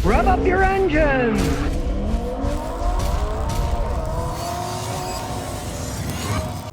Rev up your engines!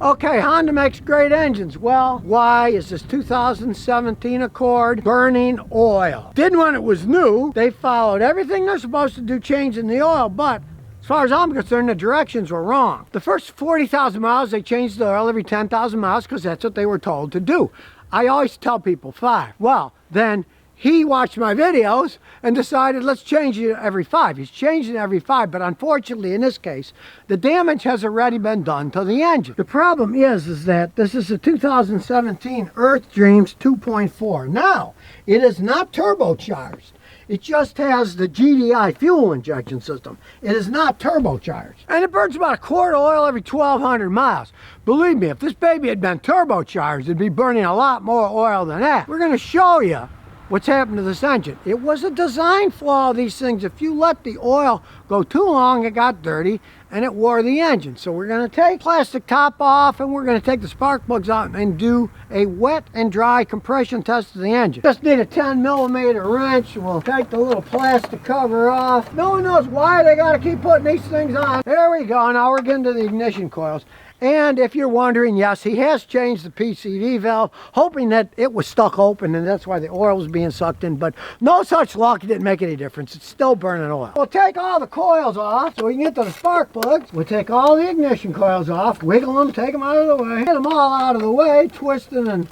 Okay, Honda makes great engines. Well, why is this 2017 Accord burning oil? Didn't when it was new. They followed everything they're supposed to do changing the oil, but as far as I'm concerned, the directions were wrong. The first 40,000 miles, they changed the oil every 10,000 miles because that's what they were told to do. I always tell people 5. Well, then he watched my videos and decided let's change it every 5. He's changed it every 5, but unfortunately in this case, the damage has already been done to the engine. The problem is that this is a 2017 Earth Dreams 2.4. Now, it is not turbocharged. It just has the GDI fuel injection system. It is not turbocharged. And it burns about a quart of oil every 1,200 miles. Believe me, if this baby had been turbocharged, it'd be burning a lot more oil than that. We're gonna show you what's happened to this engine. It was a design flaw of these things. If you let the oil go too long, it got dirty and it wore the engine. So we're going to take plastic top off and we're going to take the spark plugs out and do a wet and dry compression test of the engine. Just need a 10mm wrench. We'll take the little plastic cover off. No one knows why they got to keep putting these things on. There we go. Now we're getting to the ignition coils. And if you're wondering, yes, he has changed the PCV valve, hoping that it was stuck open and that's why the oil was being sucked in, but no such luck. It didn't make any difference. It's still burning oil. We'll take all the coils off so we can get to the spark plugs. We'll take all the ignition coils off, wiggle them, take them out of the way, get them all out of the way, twisting and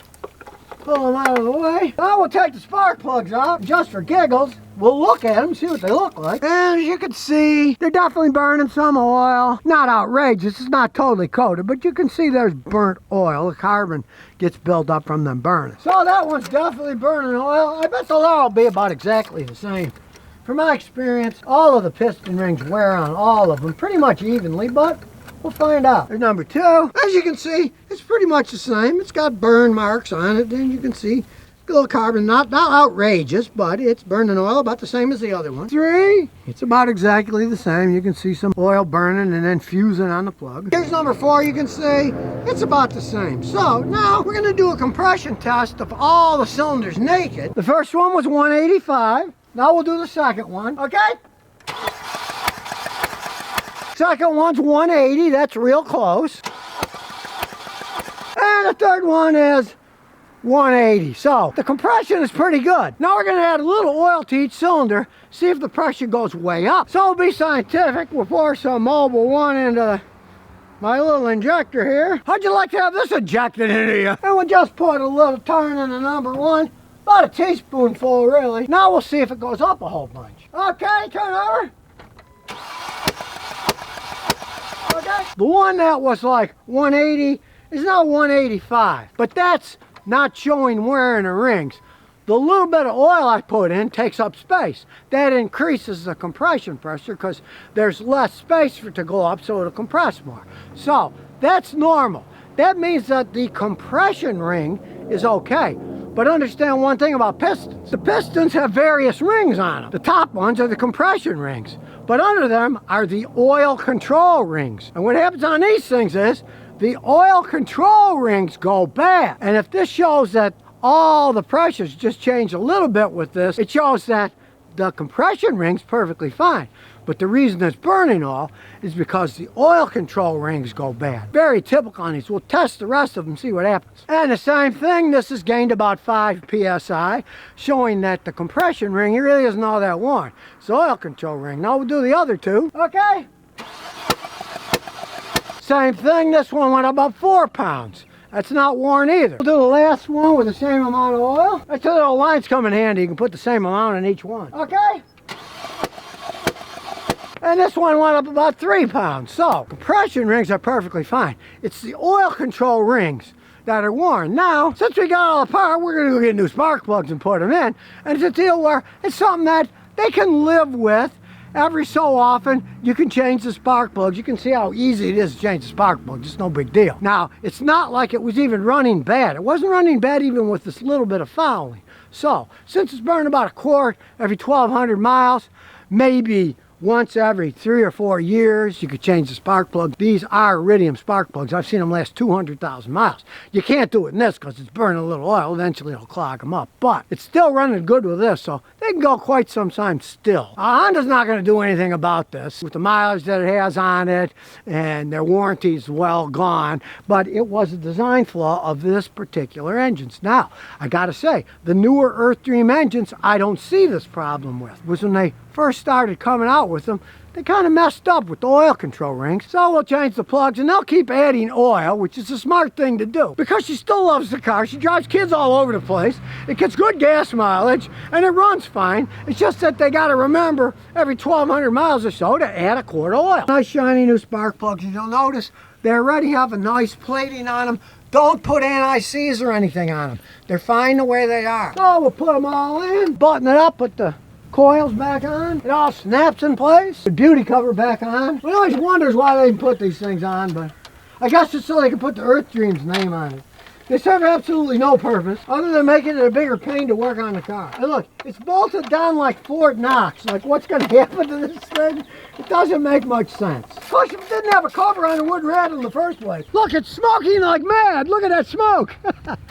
pull them out of the way. Now we'll take the spark plugs out just for giggles. We'll look at them, see what they look like. And as you can see, they're definitely burning some oil. Not outrageous, it's not totally coated, but you can see there's burnt oil. The carbon gets built up from them burning. So that one's definitely burning oil. I bet the other will be about exactly the same. From my experience, all of the piston rings wear on all of them pretty much evenly, but we'll find out. There's number 2. As you can see, it's pretty much the same. It's got burn marks on it, and you can see a little carbon, not outrageous, but it's burning oil about the same as the other one. 3, it's about exactly the same. You can see some oil burning and then fusing on the plug. Here's number 4, you can see it's about the same. So now we're gonna do a compression test of all the cylinders naked. The first one was 185. Now we'll do the second one, okay? Second one's 180, that's real close. And the third one is 180. So the compression is pretty good. Now we're going to add a little oil to each cylinder, see if the pressure goes way up. So we'll be scientific. We'll pour some Mobil 1 into my little injector here. How'd you like to have this injected into you? And we'll just put a little turn in the number 1. About a teaspoonful, really. Now we'll see if it goes up a whole bunch. Okay, turn over. Okay. The one that was like 180 is now 185, but that's not showing wear in the rings. The little bit of oil I put in takes up space. That increases the compression pressure because there's less space for it to go up, so it'll compress more. So that's normal. That means that the compression ring is okay. But understand one thing about pistons. The pistons have various rings on them. The top ones are the compression rings, but under them are the oil control rings. And what happens on these things is the oil control rings go bad. And if this shows that all the pressures just change a little bit with this, it shows that the compression ring's perfectly fine. But the reason it's burning oil is because the oil control rings go bad. Very typical on these. We'll test the rest of them, see what happens. And the same thing, this has gained about 5 psi, showing that the compression ring really isn't all that worn. It's the oil control ring. Now we'll do the other 2, okay? Same thing, this one went about 4 pounds. That's not worn either. We'll do the last one with the same amount of oil. That's where the lines come in handy. You can put the same amount in each one, okay? And this one went up about 3 pounds. So, compression rings are perfectly fine. It's the oil control rings that are worn. Now, since we got all the power, we're gonna go get new spark plugs and put them in. And it's a deal where it's something that they can live with. Every so often, you can change the spark plugs. You can see how easy it is to change the spark plugs. It's no big deal. Now, it's not like it was even running bad. It wasn't running bad even with this little bit of fouling. So, since it's burning about a quart every 1,200 miles, maybe once every 3 or 4 years, you could change the spark plug. These are iridium spark plugs. I've seen them last 200,000 miles. You can't do it in this because it's burning a little oil. Eventually it'll clog them up. But it's still running good with this, so they can go quite some time still. Honda's not going to do anything about this with the mileage that it has on it, and their warranty's well gone. But it was a design flaw of this particular engines. Now, I got to say, the newer Earth-Dream engines, I don't see this problem with. It was when they first started coming out with them, they kind of messed up with the oil control rings. So we'll change the plugs, and they'll keep adding oil, which is a smart thing to do. Because she still loves the car. She drives kids all over the place. It gets good gas mileage, and it runs fine. It's just that they got to remember every 1,200 miles or so to add a quart of oil. Nice shiny new spark plugs. You'll notice they already have a nice plating on them. Don't put anti-seize or anything on them. They're fine the way they are. So we'll put them all in, button it up, put the coils back on. It all snaps in place. The beauty cover back on. One always wonders why they put these things on, but I guess it's so they can put the Earth-Dream's name on it. They serve absolutely no purpose other than making it a bigger pain to work on the car. And look, it's bolted down like Fort Knox. Like, what's going to happen to this thing? It doesn't make much sense. Of course, if it didn't have a cover on, it wouldn't rattle in the first place. Look, it's smoking like mad. Look at that smoke.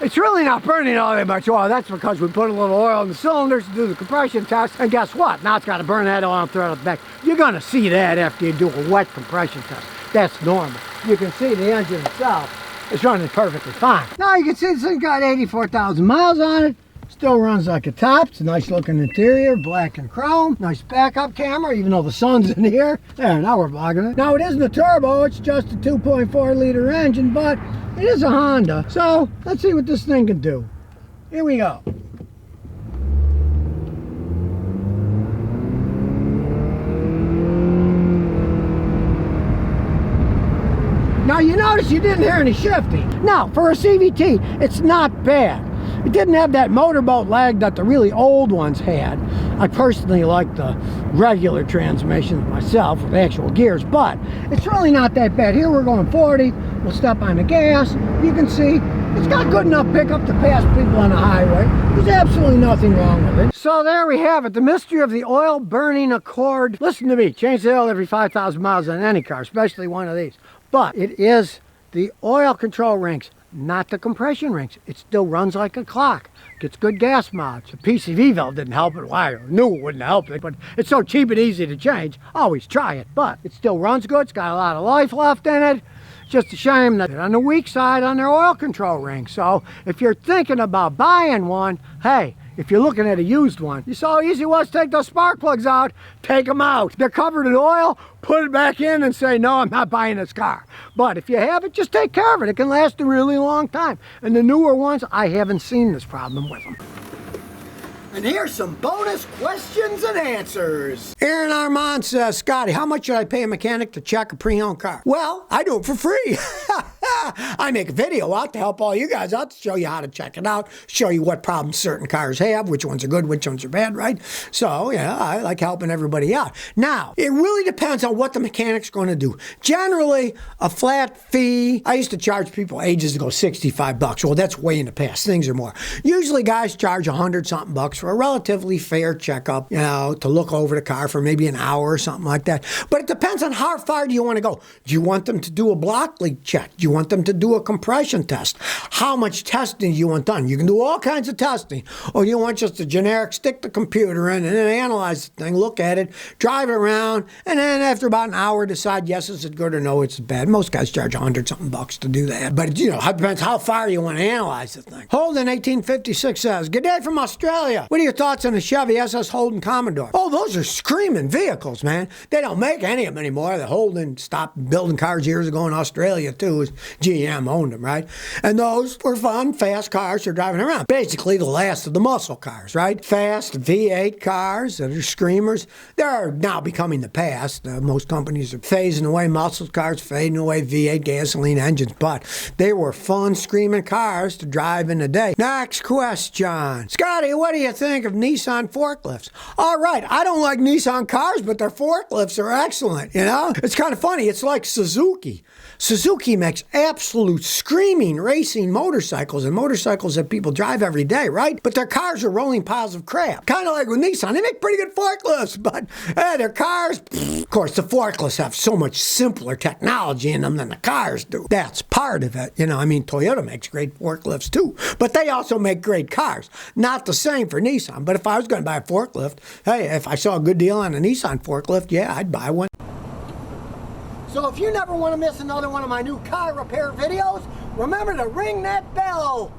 It's really not burning all that much oil. That's because we put a little oil in the cylinders to do the compression test. And guess what? Now it's got to burn that oil and throw it back. You're going to see that after you do a wet compression test. That's normal. You can see the engine itself. It's running perfectly fine. Now you can see this thing got 84,000 miles on it. Still runs like a top. It's a nice looking interior, black and chrome. Nice backup camera, even though the sun's in here. There, now we're blocking it. Now it isn't a turbo, it's just a 2.4 liter engine, but it is a Honda. So let's see what this thing can do. Here we go. Now you notice you didn't hear any shifting. Now, for a CVT, it's not bad. It didn't have that motorboat lag that the really old ones had. I personally like the regular transmissions myself with actual gears, but it's really not that bad. Here we're going 40, we'll step on the gas. You can see it's got good enough pickup to pass people on the highway. There's absolutely nothing wrong with it. So there we have it, the mystery of the oil burning Accord. Listen to me, change the oil every 5,000 miles on any car, especially one of these. But it is the oil control rings, not the compression rings. It still runs like a clock. Gets good gas mileage. The PCV valve didn't help it. Why? I knew it wouldn't help it, but it's so cheap and easy to change. Always try it, but it still runs good. It's got a lot of life left in it. It's just a shame that they're on the weak side on their oil control ring. So if you're thinking about buying one, hey, if you're looking at a used one, you saw how easy it was to take those spark plugs out, take them out. They're covered in oil, put it back in and say, no, I'm not buying this car. But if you have it, just take care of it. It can last a really long time. And the newer ones, I haven't seen this problem with them. And here's some bonus questions and answers. Aaron Armand says, Scotty, how much should I pay a mechanic to check a pre-owned car? Well, I do it for free. I make a video out to help all you guys out, to show you how to check it out, show you what problems certain cars have, which ones are good, which ones are bad, right? So, yeah, I like helping everybody out. Now, it really depends on what the mechanic's going to do. Generally, a flat fee, I used to charge people ages ago $65. Well, that's way in the past. Things are more. Usually, guys charge 100-something bucks for a relatively fair checkup, you know, to look over the car for maybe an hour or something like that. But it depends on how far do you want to go. Do you want them to do a block leak check? Do you want them to do a compression test? How much testing do you want done? You can do all kinds of testing. Or you want just a generic stick the computer in and then analyze the thing, look at it, drive it around, and then after about an hour decide, yes, is it good or no, it's bad. Most guys charge 100-something bucks to do that. But, you know, it depends how far you want to analyze the thing. Holden 1856 says, good day from Australia. What are your thoughts on the Chevy SS Holden Commodore? Oh, those are screaming vehicles, man. They don't make any of them anymore. The Holden stopped building cars years ago in Australia, too. GM owned them, right? And those were fun, fast cars for driving around. Basically, the last of the muscle cars, right? Fast V8 cars that are screamers. They're now becoming the past. Most companies are phasing away muscle cars, fading away V8 gasoline engines, but they were fun, screaming cars to drive in the day. Next question. Scotty, what do you think of Nissan forklifts? All right, I don't like Nissan cars, but their forklifts are excellent, you know? It's kind of funny. It's like Suzuki. Suzuki makes absolute screaming racing motorcycles and motorcycles that people drive every day, right? But their cars are rolling piles of crap. Kind of like with Nissan. They make pretty good forklifts, but their cars, of course, the forklifts have so much simpler technology in them than the cars do. That's part of it. You know, I mean, Toyota makes great forklifts too, but they also make great cars. Not the same for Nissan, but if I was going to buy a forklift, hey, if I saw a good deal on a Nissan forklift, yeah, I'd buy one. So if you never want to miss another one of my new car repair videos, remember to ring that bell.